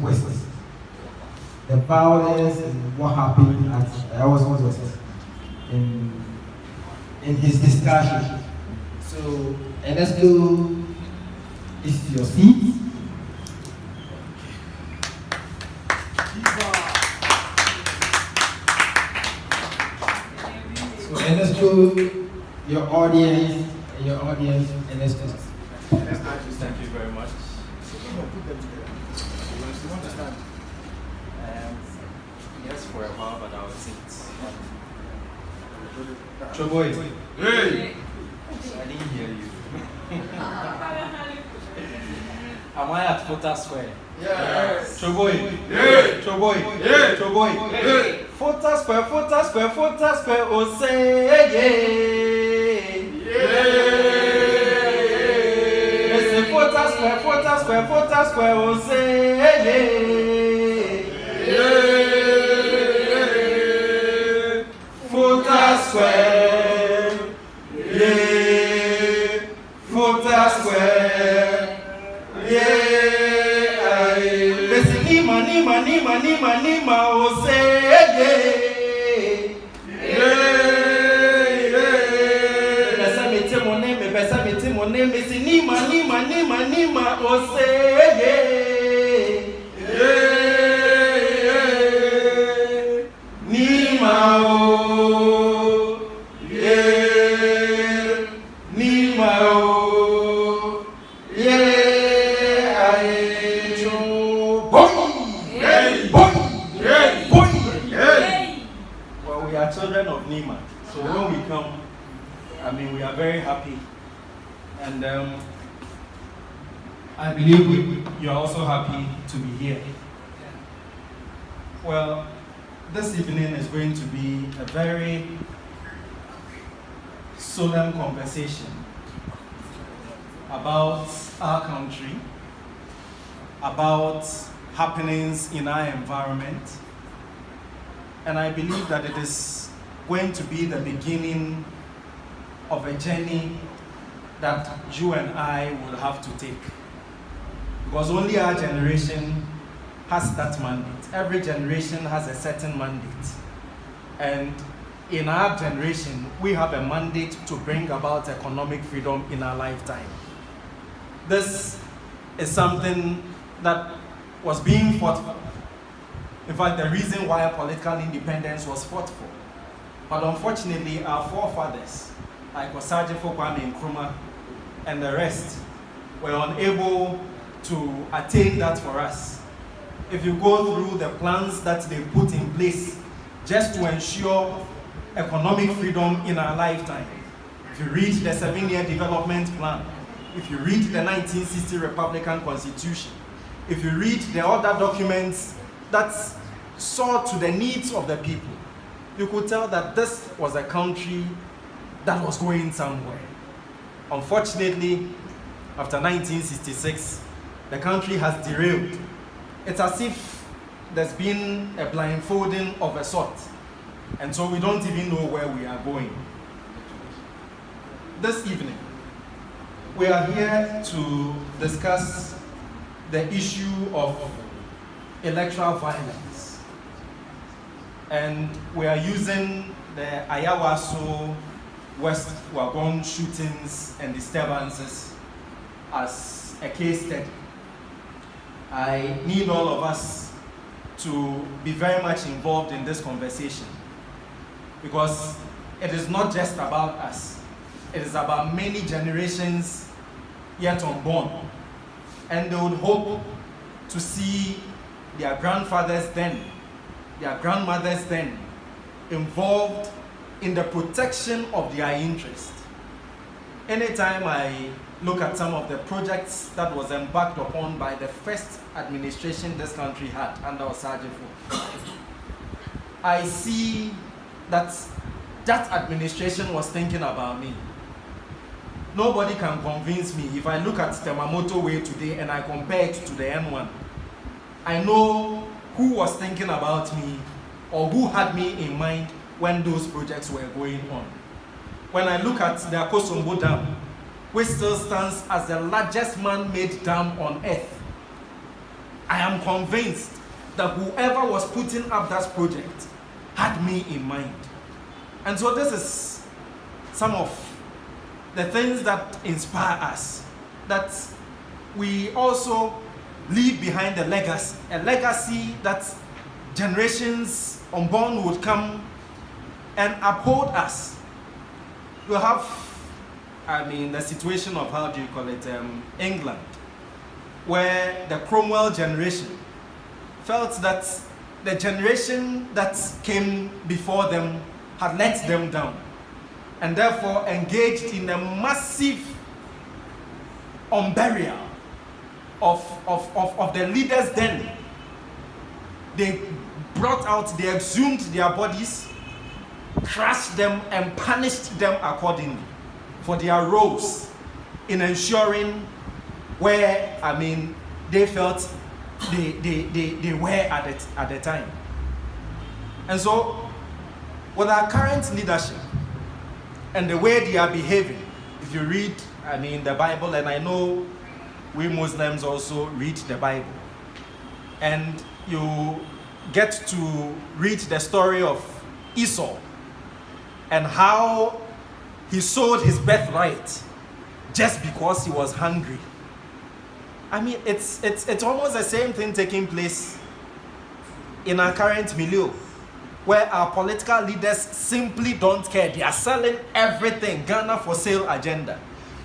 West. The violence and what happened at Ayawaso West in his discussion. So, Ernesto, this is your seat. So, Ernesto, your audience, Ernesto. Thank you very much. Yes, for a while, but I will sit. Choboy. Hey! I didn't hear you. Am I at Fota Square? Yes. Choboy. Yeah. Choboy. Yeah. Choboy. Yeah. Fota Square, Fota Square, Fota Square, oh say yeah. Yeah. Fota Square, Fota Square, Fota Square, oh say yeah. Yeah. Fota Square, yeah. Fota Square, yeah. Listen, Nima, oh say yeah. Yeah. Besa mete mon name, listen, Nima, oh say yeah. Yeah. Nima, oh, yeah. Nima, oh, yeah. Well, we are children of Nima, so when we come, we are very happy, and I believe you are also happy to be here. Well, this evening is going to be a very solemn conversation about our country, about happenings in our environment, and I believe that it is going to be the beginning of a journey that you and I will have to take. Because only our generation has that mandate. Every generation has a certain mandate. And in our generation, we have a mandate to bring about economic freedom in our lifetime. This is something that was being fought for. In fact, the reason why political independence was fought for. But unfortunately, our forefathers, like Osajifo Kwame Nkrumah and the rest, were unable to attain that for us. If you go through the plans that they put in place just to ensure economic freedom in our lifetime, if you read the 7-year development plan, if you read the 1960 Republican Constitution, if you read the other documents that saw to the needs of the people, you could tell that this was a country that was going somewhere. Unfortunately, after 1966, the country has derailed. It's as if there's been a blindfolding of a sort, and so we don't even know where we are going. This evening, we are here to discuss the issue of electoral violence, and we are using the Ayawaso West Wuogon shootings and disturbances as a case study. I need all of us to be very much involved in this conversation, because it is not just about us. It is about many generations yet unborn, and they would hope to see their grandfathers then, their grandmothers then, involved in the protection of their interest. Anytime I look at some of the projects that was embarked upon by the first administration this country had under Osajifo, I see that that administration was thinking about me. Nobody can convince me. If I look at the Mamoto Way today and I compare it to the N1, I know who was thinking about me or who had me in mind when those projects were going on. When I look at the Akosombo Dam, which still stands as the largest man-made dam on earth, I am convinced that whoever was putting up that project had me in mind. And so this is some of the things that inspire us, that we also leave behind a legacy that generations unborn would come and uphold us. You have, the situation of, how do you call it, England, where the Cromwell generation felt that the generation that came before them had let them down, and therefore engaged in a massive unburial of the leaders then. They exhumed their bodies, crushed them, and punished them accordingly for their roles in ensuring where, they felt they were at the time. And so, with our current leadership and the way they are behaving, if you read, the Bible, and I know we Muslims also read the Bible, and you get to read the story of Esau and how he sold his birthright just because he was hungry. It's almost the same thing taking place in our current milieu, where our political leaders simply don't care. They are selling everything, Ghana for sale agenda.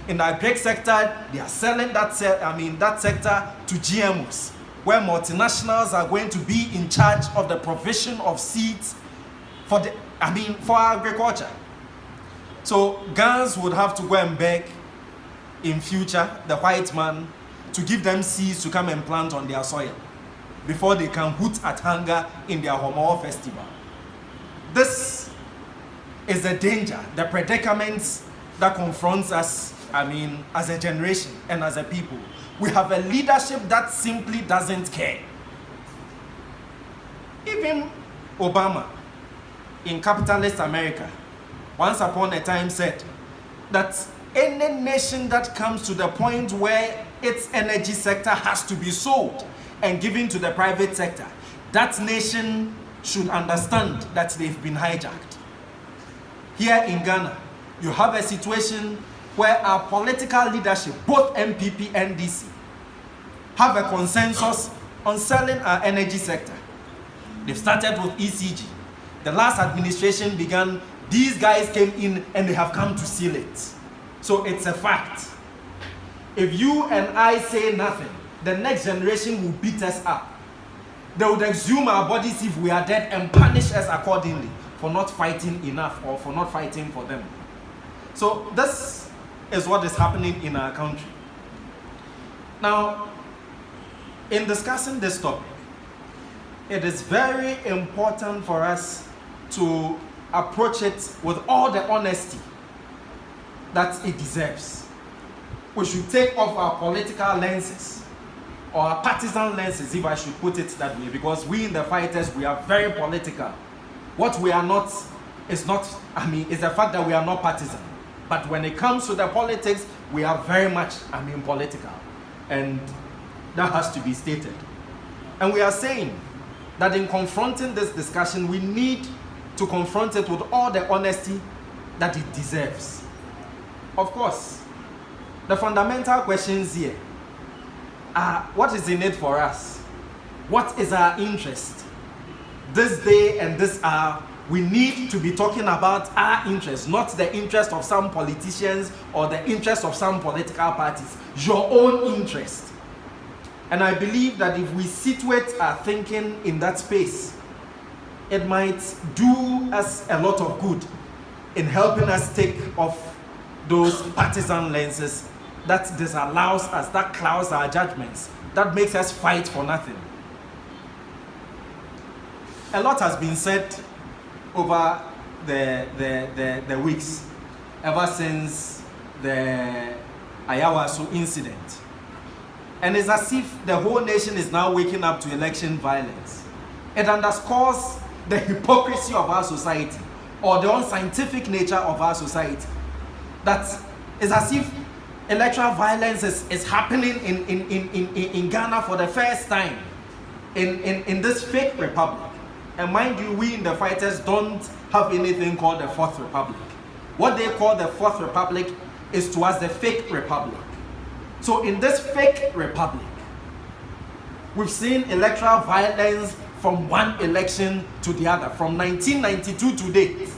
In our Greek sector, they are selling that sector to GMOs, where multinationals are going to be in charge of the provision of seeds for agriculture. So Ghanaians would have to go and beg in future the white man to give them seeds to come and plant on their soil before they can hoot at hunger in their Homo festival. This is the danger, the predicaments that confronts us, as a generation and as a people. We have a leadership that simply doesn't care. Even Obama, in capitalist America, once upon a time said that any nation that comes to the point where its energy sector has to be sold and given to the private sector, that nation should understand that they've been hijacked. Here in Ghana, you have a situation where our political leadership, both MPP and DC, have a consensus on selling our energy sector. They've started with ECG. The last administration began, these guys came in and they have come to seal it. So it's a fact. If you and I say nothing, the next generation will beat us up. They would exhume our bodies if we are dead and punish us accordingly for not fighting enough or for not fighting for them. So this is what is happening in our country. Now, in discussing this topic, it is very important for us to approach it with all the honesty that it deserves. We should take off our political lenses, or our partisan lenses, if I should put it that way, because we in the fighters, we are very political. What we are not is the fact that we are not partisan. But when it comes to the politics, we are very much, political. And that has to be stated. And we are saying that in confronting this discussion, we need to confront it with all the honesty that it deserves. Of course, the fundamental questions here are, what is in it for us? What is our interest? This day and this hour, we need to be talking about our interest, not the interest of some politicians or the interest of some political parties. Your own interest. And I believe that if we situate our thinking in that space, it might do us a lot of good in helping us take off those partisan lenses that disallows us, that clouds our judgments, that makes us fight for nothing. A lot has been said over the weeks, ever since the Ayawaso incident. And it's as if the whole nation is now waking up to election violence. It underscores the hypocrisy of our society, or the unscientific nature of our society. That is as if electoral violence is happening in Ghana for the first time. in this fake republic. And mind you, we in the fighters don't have anything called the Fourth Republic. What they call the Fourth Republic is to us the fake republic. So in this fake republic, we've seen electoral violence from one election to the other, from 1992 to date.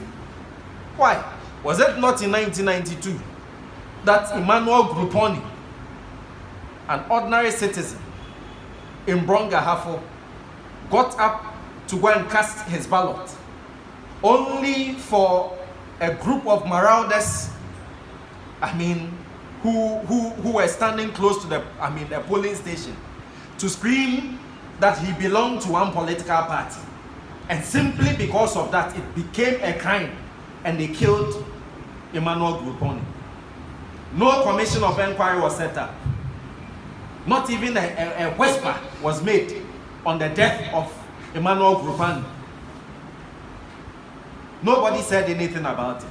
Why? Was it not in 1992 that Emmanuel Gruponi, an ordinary citizen in Brongahafo, got up to go and cast his ballot, only for a group of marauders, who were standing close to the polling station, to scream that he belonged to one political party, and simply because of that, it became a crime, and they killed Emmanuel Gruponi. No commission of inquiry was set up. Not even a whisper was made on the death of Emmanuel Gruponi. Nobody said anything about it.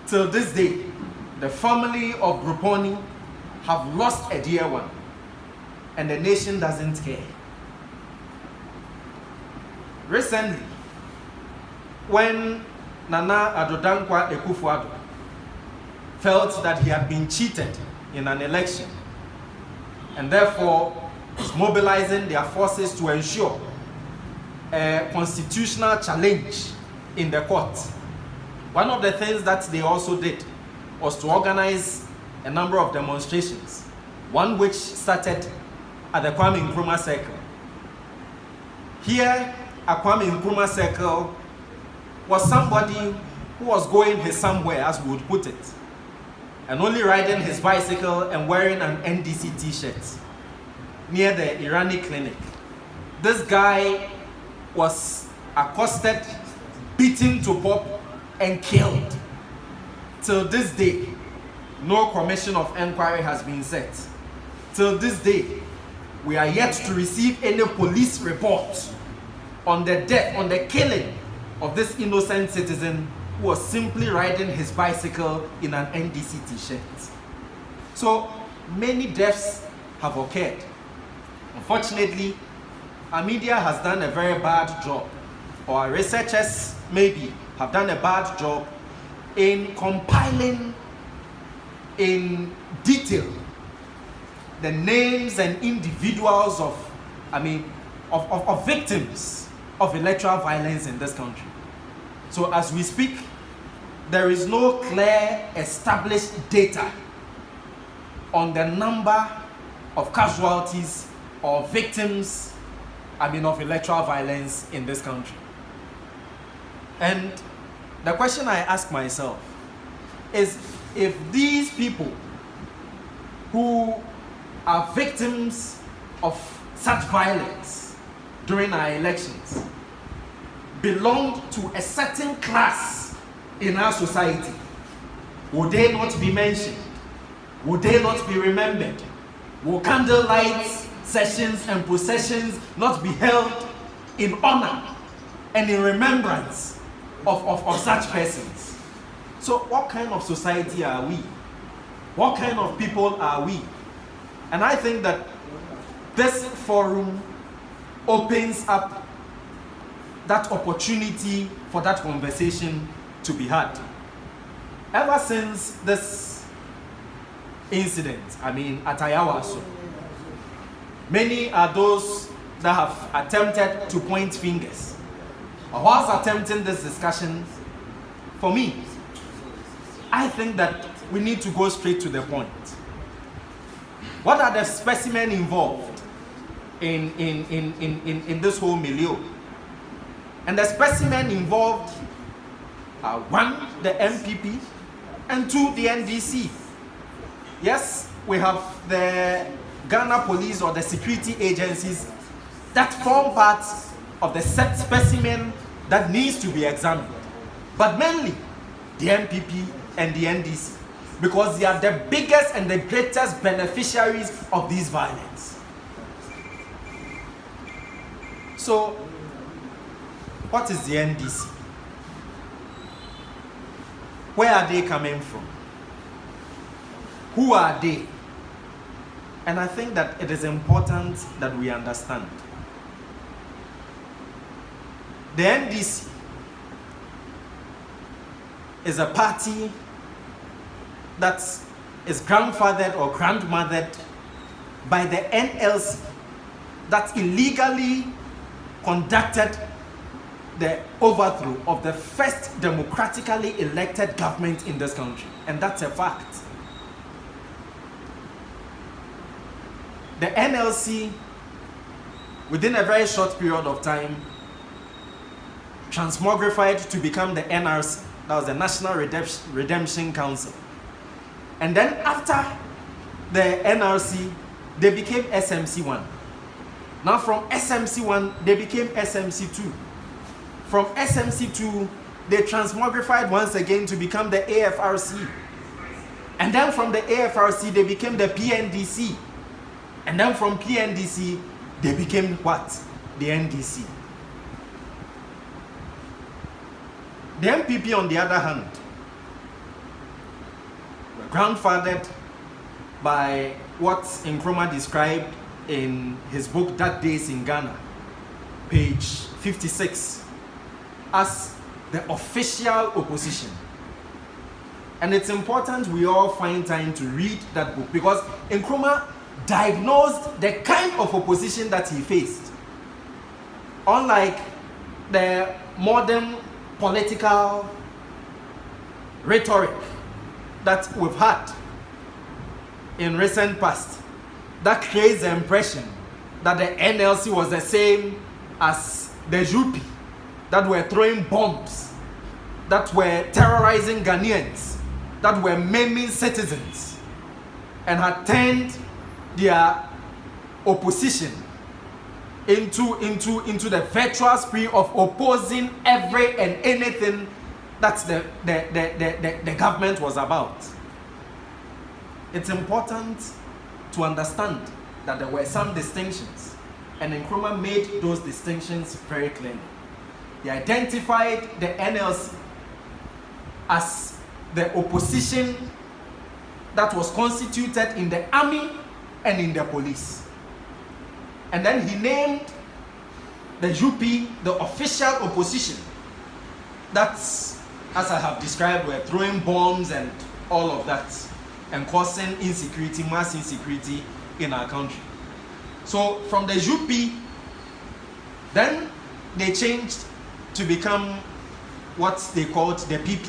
Till this day, the family of Gruponi have lost a dear one, and the nation doesn't care. Recently, when Nana Addo Dankwa Akufo-Addo felt that he had been cheated in an election, and therefore is mobilizing their forces to ensure a constitutional challenge in the court, one of the things that they also did was to organize a number of demonstrations, one which started at the Kwame Nkrumah Circle. Here at Kwame Nkrumah Circle was somebody who was going his somewhere, as we would put it, and only riding his bicycle and wearing an NDC t-shirt near the Irani clinic. This guy was accosted, beaten to pulp, and killed. Till this day, no commission of inquiry has been set. Till this day, we are yet to receive any police report on the death, on the killing of this innocent citizen who was simply riding his bicycle in an NDC t-shirt. So many deaths have occurred. Unfortunately, our media has done a very bad job, or our researchers maybe have done a bad job in compiling in detail the names and individuals of victims of electoral violence in this country. So as we speak, there is no clear established data on the number of casualties or victims of electoral violence in this country. And the question I ask myself is, if these people who are victims of such violence during our elections belonged to a certain class in our society, would they not be mentioned? Would they not be remembered? Will candlelight sessions and processions not be held in honor and in remembrance of such persons? So what kind of society are we? What kind of people are we? And I think that this forum opens up that opportunity for that conversation to be had. Ever since this incident, at Ayawaso, many are those that have attempted to point fingers. But whilst attempting this discussion, for me, I think that we need to go straight to the point. What are the specimens involved in this whole milieu? And the specimen involved are one, the MPP, and two, the NDC. Yes, we have the Ghana police or the security agencies that form part of the set specimen that needs to be examined. But mainly the MPP and the NDC, because they are the biggest and the greatest beneficiaries of this violence. So, what is the NDC? Where are they coming from? Who are they? And I think that it is important that we understand The NDC is a party that is grandfathered or grandmothered by the NLC that illegally conducted the overthrow of the first democratically elected government in this country. And that's a fact. The NLC, within a very short period of time, transmogrified to become the NRC, that was the National Redemption Council. And then after the NRC, they became SMC1. Now from SMC1, they became SMC2. From SMC2, they transmogrified once again to become the AFRC. And then from the AFRC, they became the PNDC. And then from PNDC, they became what? The NDC. The MPP, on the other hand, were grandfathered by what Nkrumah described in his book, That Days in Ghana, page 56, as the official opposition. And it's important we all find time to read that book, because Nkrumah diagnosed the kind of opposition that he faced. Unlike the modern political rhetoric that we've had in recent past, that creates the impression that the NLC was the same as the UP, that were throwing bombs, that were terrorizing Ghanaians, that were maiming citizens, and had turned their opposition into the virtual spree of opposing every and anything that the government was about. It's important to understand that there were some distinctions, and Nkrumah made those distinctions very clearly. He identified the NLC as the opposition that was constituted in the army and in the police. And then he named the UP the official opposition. That's, as I have described, were throwing bombs and all of that, and causing insecurity, mass insecurity in our country. So from the UP, then they changed to become what they called the PP.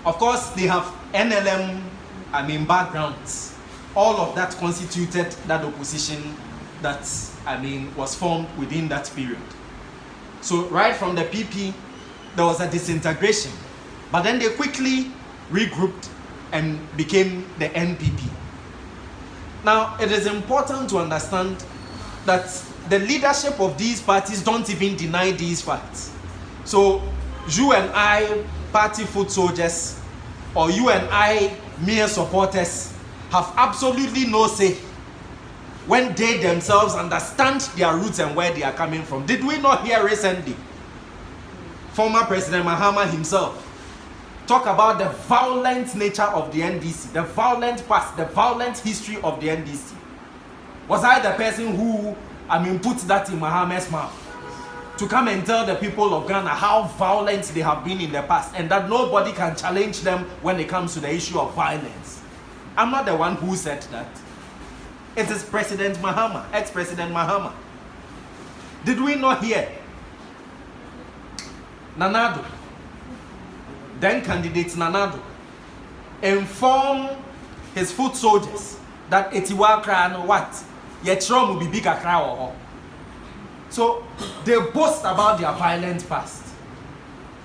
Of course, they have NLM, backgrounds. All of that constituted that opposition that, was formed within that period. So right from the PP, there was a disintegration. But then they quickly regrouped and became the NPP. Now, it is important to understand that the leadership of these parties don't even deny these facts. So you and I, party foot soldiers, or you and I, mere supporters, have absolutely no say when they themselves understand their roots and where they are coming from. Did we not hear recently former President Mahama himself talk about the violent nature of the NDC, the violent past, the violent history of the NDC? Was I the person who, put that in Mahama's mouth to come and tell the people of Ghana how violent they have been in the past, and that nobody can challenge them when it comes to the issue of violence? I'm not the one who said that. It is President Mahama, ex-President Mahama. Did we not hear Nanado, then candidate Nanado, inform his foot soldiers that etiwa kra no what? Yetrom will be bigger kra. So they boast about their violent past.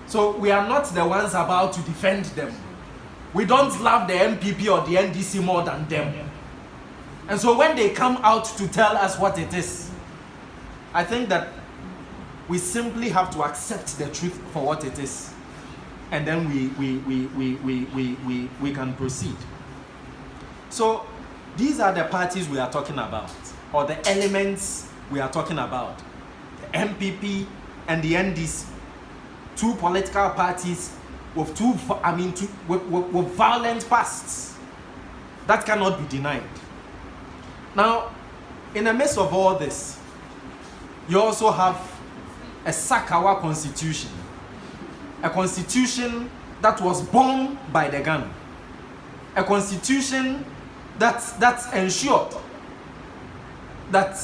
So we are not the ones about to defend them. We don't love the MPP or the NDC more than them. And so when they come out to tell us what it is, I think that we simply have to accept the truth for what it is. And then we can proceed. So these are the parties we are talking about, or the elements we are talking about. The MPP and the NDC, two political parties with with violent pasts. That cannot be denied. Now, in the midst of all this, you also have a Sakawa constitution. A constitution that was born by the gun. A constitution that ensured that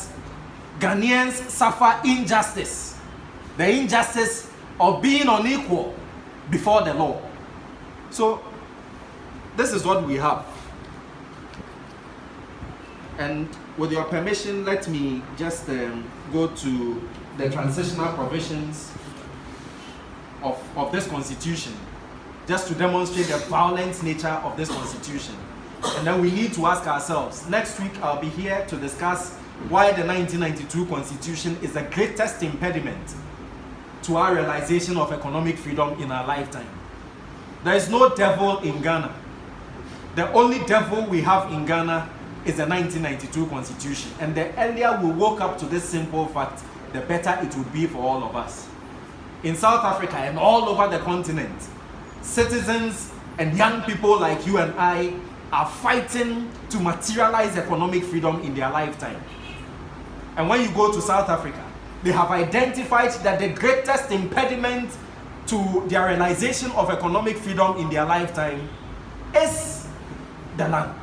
Ghanaians suffer injustice. The injustice of being unequal before the law. So, this is what we have. And with your permission, let me just go to the transitional provisions of this constitution, just to demonstrate the violent nature of this constitution. And then we need to ask ourselves, next week I'll be here to discuss why the 1992 constitution is the greatest impediment to our realization of economic freedom in our lifetime. There is no devil in Ghana. The only devil we have in Ghana is the 1992 constitution. And the earlier we woke up to this simple fact, the better it would be for all of us. In South Africa and all over the continent, citizens and young people like you and I are fighting to materialize economic freedom in their lifetime. And when you go to South Africa, they have identified that the greatest impediment to their realization of economic freedom in their lifetime is the land.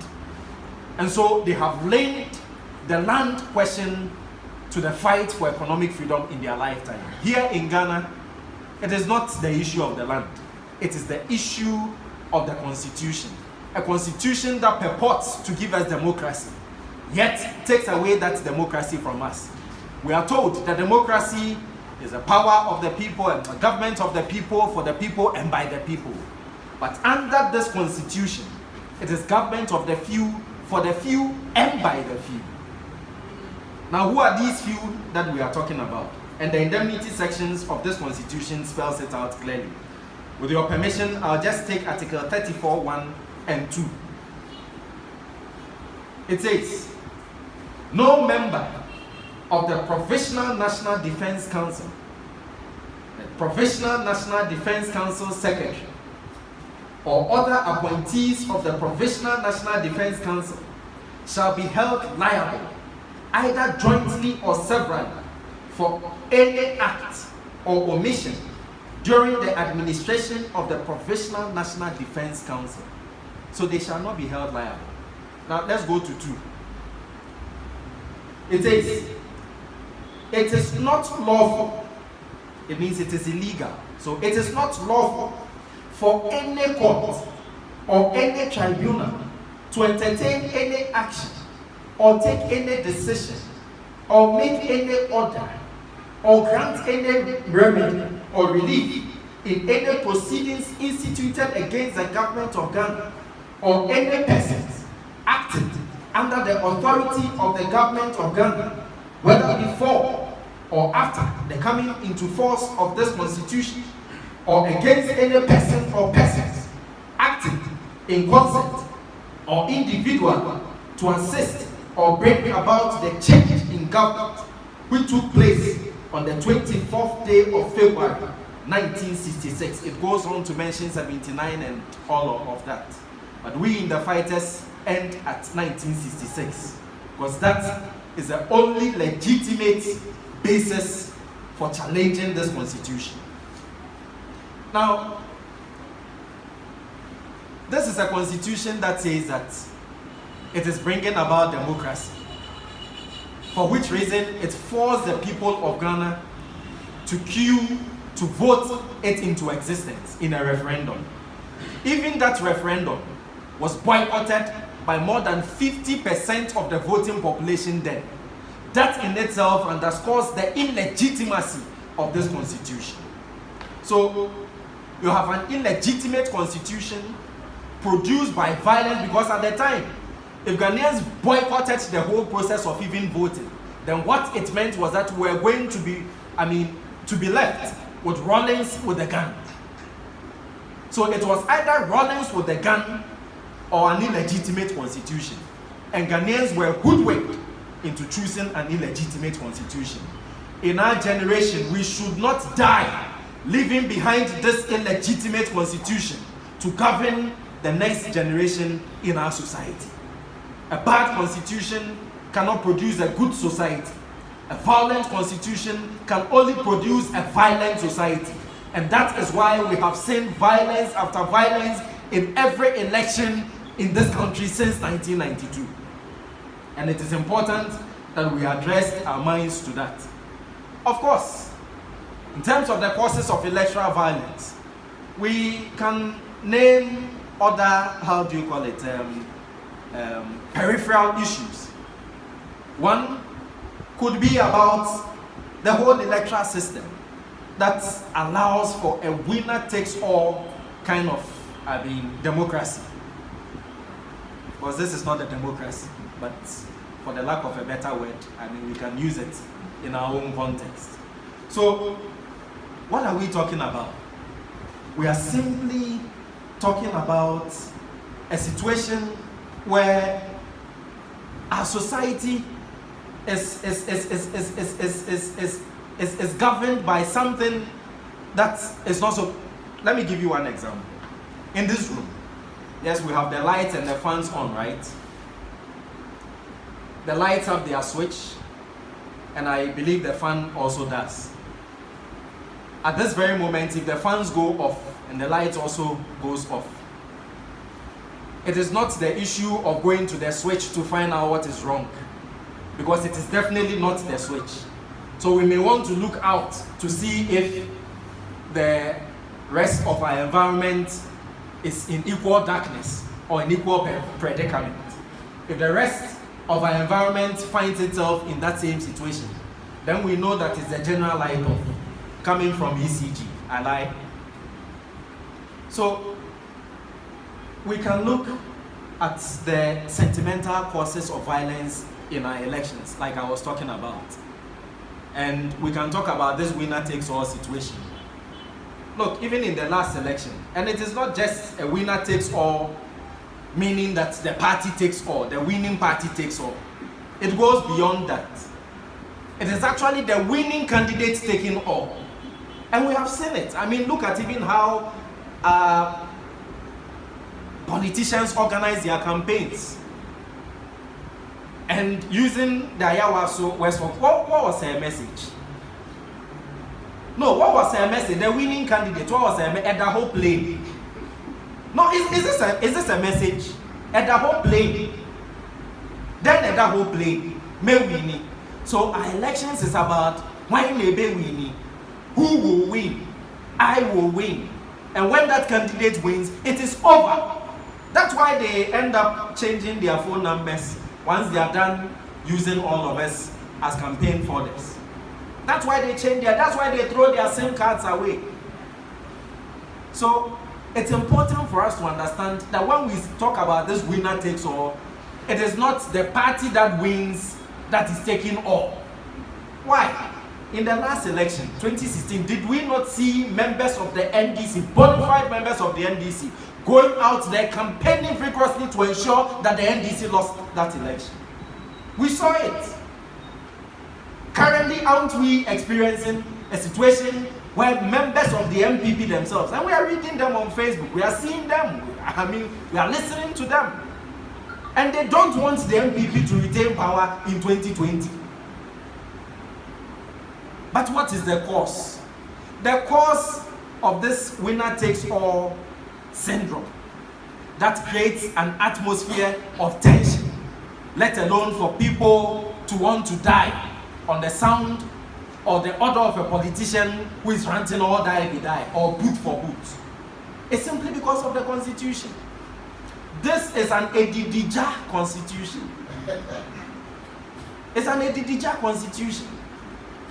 And so they have linked the land question to the fight for economic freedom in their lifetime. Here in Ghana, it is not the issue of the land. It is the issue of the constitution. A constitution that purports to give us democracy, yet takes away that democracy from us. We are told that democracy is the power of the people and the government of the people, for the people and by the people. But under this constitution, it is government of the few, for the few and by the few. Now, who are these few that we are talking about? And the indemnity sections of this constitution spells it out clearly. With your permission, I'll just take Article 34, 1 and 2. It says, no member of the Provisional National Defense Council, the Provisional National Defense Council Secretary, or other appointees of the Provisional National Defense Council shall be held liable, either jointly or severally, for any act or omission during the administration of the Provisional National Defense Council. So they shall not be held liable. Now let's go to 2. It says, it is not lawful. It means it is illegal. So it is not lawful for any court or any tribunal to entertain any action or take any decision or make any order or grant any remedy or relief in any proceedings instituted against the government of Ghana or any persons acting under the authority of the government of Ghana, whether before or after the coming into force of this constitution, or against any person or persons acting in concert or individual to assist or bring about the change in government which took place on the 24th day of February 1966. It goes on to mention 79 and all of that. But we in the fighters end at 1966, because that is the only legitimate basis for challenging this constitution. Now, this is a constitution that says that it is bringing about democracy, for which reason it forced the people of Ghana to queue to vote it into existence in a referendum. Even that referendum was boycotted by more than 50% of the voting population then. That in itself underscores the illegitimacy of this constitution. So you have an illegitimate constitution produced by violence, because at the time, if Ghanaians boycotted the whole process of even voting, then what it meant was that we were going to be, to be left with Rawlings with the gun. So it was either Rawlings with the gun or an illegitimate constitution. And Ghanaians were hoodwinked into choosing an illegitimate constitution. In our generation, we should not die leaving behind this illegitimate constitution to govern the next generation in our society. A bad constitution cannot produce a good society. A violent constitution can only produce a violent society. And that is why we have seen violence after violence in every election in this country since 1992. And it is important that we address our minds to that. Of course, in terms of the causes of electoral violence, we can name other, peripheral issues. One could be about the whole electoral system that allows for a winner-takes-all kind of, democracy. Because this is not a democracy, but for the lack of a better word, we can use it in our own context. So, what are we talking about? We are simply talking about a situation where our society is governed by something that is not so. Let me give you one example. In this room, yes, we have the lights and the fans on, right? The lights have their switch, and I believe the fan also does. At this very moment, if the fans go off and the light also goes off, it is not the issue of going to the switch to find out what is wrong, because it is definitely not the switch. So we may want to look out to see if the rest of our environment is in equal darkness or in equal predicament. If the rest of our environment finds itself in that same situation, then we know that it's the general light off coming from ECG. I lie. So we can look at the sentimental causes of violence in our elections, like I was talking about. And we can talk about this winner-takes-all situation. Look, even in the last election, and it is not just a winner-takes-all, meaning that the party takes all, the winning party takes all. It goes beyond that. It is actually the winning candidate taking all. And we have seen it. Look at even how politicians organize their campaigns. And using the Ayawaso West Wuogon, what was her message? No, what was her message? The winning candidate, what was her message? At the whole play. No, is this a message? At the whole play. Then at the whole play, may winning. So our elections is about when may be winning. Who will win? I will win. And when that candidate wins, it is over. That's why they end up changing their phone numbers once they are done using all of us as campaign fodder. That's why they change that's why they throw their SIM cards away. So it's important for us to understand that when we talk about this winner takes all, it is not the party that wins that is taking all. Why? In the last election, 2016, did we not see members of the NDC, bona fide members of the NDC, going out there campaigning vigorously to ensure that the NDC lost that election? We saw it. Currently, aren't we experiencing a situation where members of the MPP themselves, and we are reading them on Facebook, we are seeing them, we are listening to them, and they don't want the MPP to retain power in 2020. But what is the cause? The cause of this winner-takes-all syndrome that creates an atmosphere of tension, let alone for people to want to die on the sound or the order of a politician who is ranting or die be die or boot for boot. It's simply because of the constitution. This is an Edidija constitution. It's an Edidija constitution.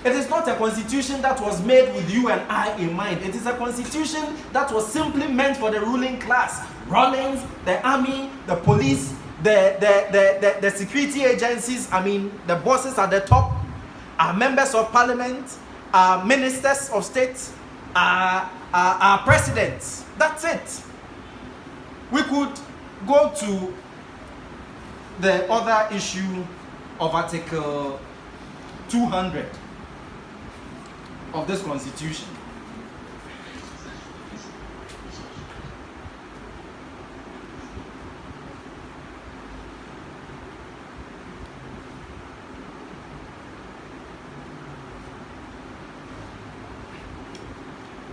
It is not a constitution that was made with you and I in mind. It is a constitution that was simply meant for the ruling class. Rawlings, the army, the police, the security agencies, the bosses at the top, our members of parliament, our ministers of state, our presidents. That's it. We could go to the other issue of Article 200 of this constitution.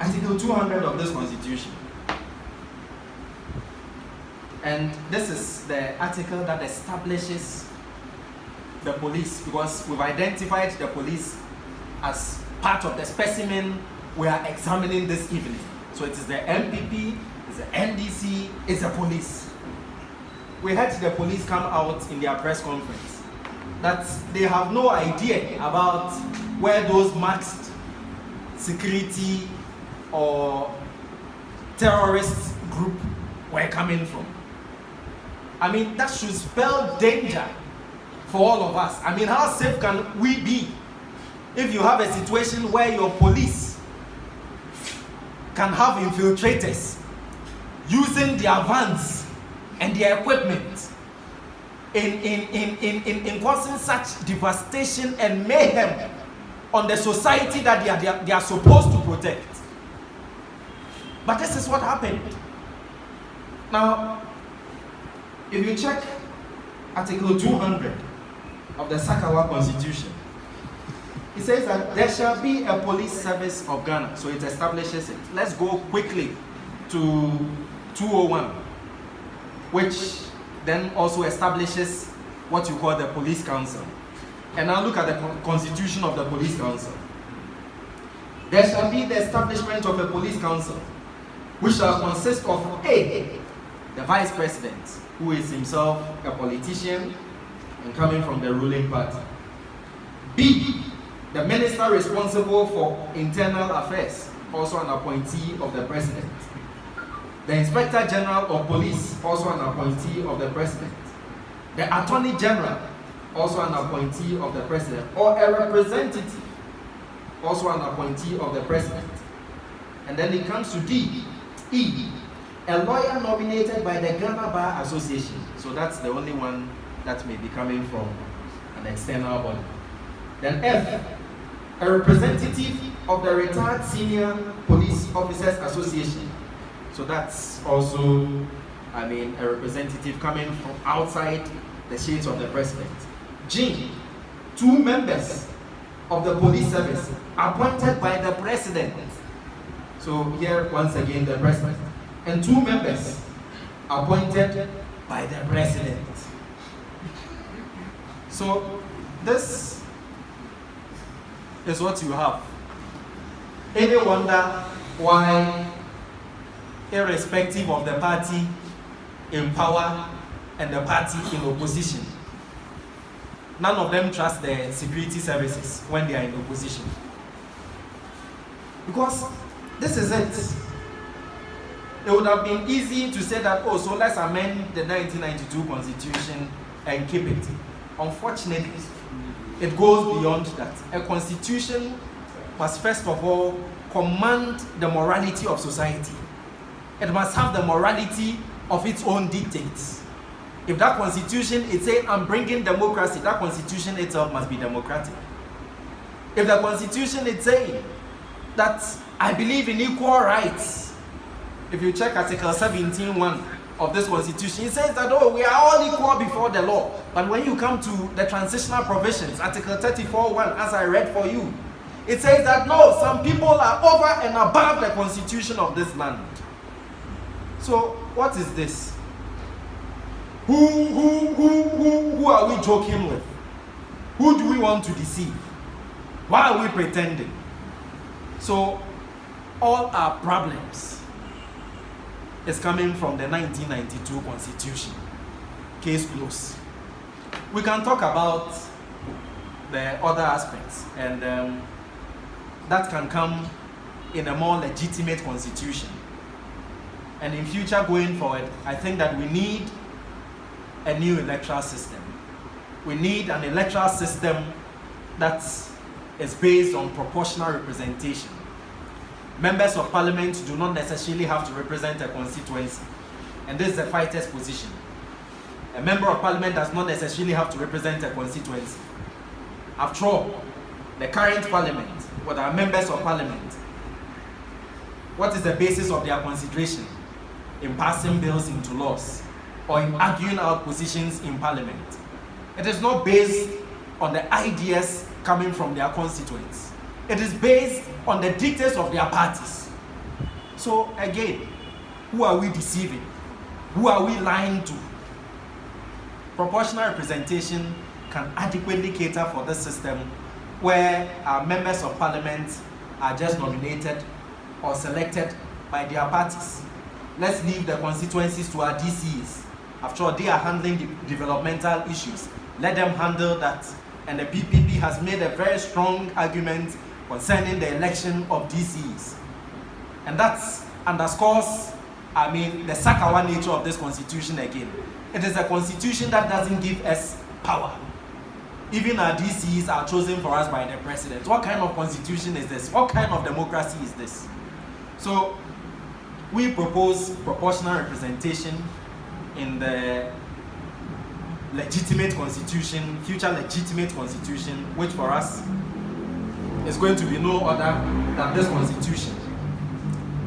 Article 200 of this constitution. And this is the article that establishes the police, because we've identified the police as part of the specimen we are examining this evening. So it is the MPP, it's the NDC, it's the police. We had the police come out in their press conference that they have no idea about where those masked security or terrorist group were coming from. I mean, that should spell danger for all of us. I mean, how safe can we be if you have a situation where your police can have infiltrators using their vans and their equipment in causing such devastation and mayhem on the society that they are supposed to protect? But this is what happened. Now, if you check Article 200 of the Sakawa Constitution, it says that there shall be a police service of Ghana. So it establishes it. Let's go quickly to 201, which then also establishes what you call the police council. And now look at the constitution of the police council. There shall be the establishment of a police council, which shall consist of A, the vice president, who is himself a politician and coming from the ruling party. B, the minister responsible for internal affairs, also an appointee of the president. The inspector general of police, also an appointee of the president. The attorney general, also an appointee of the president, or a representative, also an appointee of the president. And then it comes to D, E, a lawyer nominated by the Ghana Bar Association. So that's the only one that may be coming from an external body. Then F, a representative of the Retired Senior Police Officers Association. So that's also, I mean, a representative coming from outside the shades of the president. G, 2 members of the police service appointed by the president. So here, once again, the president. And 2 members appointed by the president. So this is what you have. Any wonder why, irrespective of the party in power and the party in opposition, none of them trust the security services when they are in opposition? Because this is it. It would have been easy to say that, oh, so let's amend the 1992 constitution and keep it. Unfortunately, it goes beyond that. A constitution must first of all command the morality of society. It must have the morality of its own dictates. If that constitution is saying, I'm bringing democracy, that constitution itself must be democratic. If the constitution is saying that I believe in equal rights, if you check Article 17.1 of this constitution, it says that, oh, we are all equal before the law. But when you come to the transitional provisions, Article 34.1, as I read for you, it says that, no, some people are over and above the constitution of this land. So, what is this? Who are we joking with? Who do we want to deceive? Why are we pretending? So, all our problems is coming from the 1992 constitution. Case closed. We can talk about the other aspects, and that can come in a more legitimate constitution. And in future going forward, I think that we need a new electoral system. We need an electoral system that is based on proportional representation. Members of parliament do not necessarily have to represent a constituency. And this is the fighter's position. A member of parliament does not necessarily have to represent a constituency. After all, the current parliament, what are members of parliament, what is the basis of their consideration in passing bills into laws or in arguing out positions in parliament? It is not based on the ideas coming from their constituents. It is based on the dictates of their parties. So again, who are we deceiving? Who are we lying to? Proportional representation can adequately cater for this system where our members of parliament are just nominated or selected by their parties. Let's leave the constituencies to our DCs. After all, they are handling the developmental issues. Let them handle that. And the PPP has made a very strong argument concerning the election of DCs. And that underscores, the Sakawa nature of this constitution again. It is a constitution that doesn't give us power. Even our DCs are chosen for us by the president. What kind of constitution is this? What kind of democracy is this? So, we propose proportional representation in the legitimate constitution, future legitimate constitution, which for us is going to be no other than this constitution,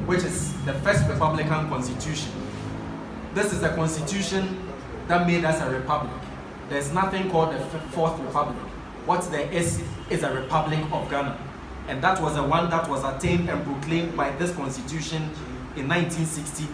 which is the first Republican constitution. This is the constitution that made us a republic. There's nothing called the Fourth Republic. What there is a Republic of Ghana. And that was the one that was attained and proclaimed by this constitution in 1960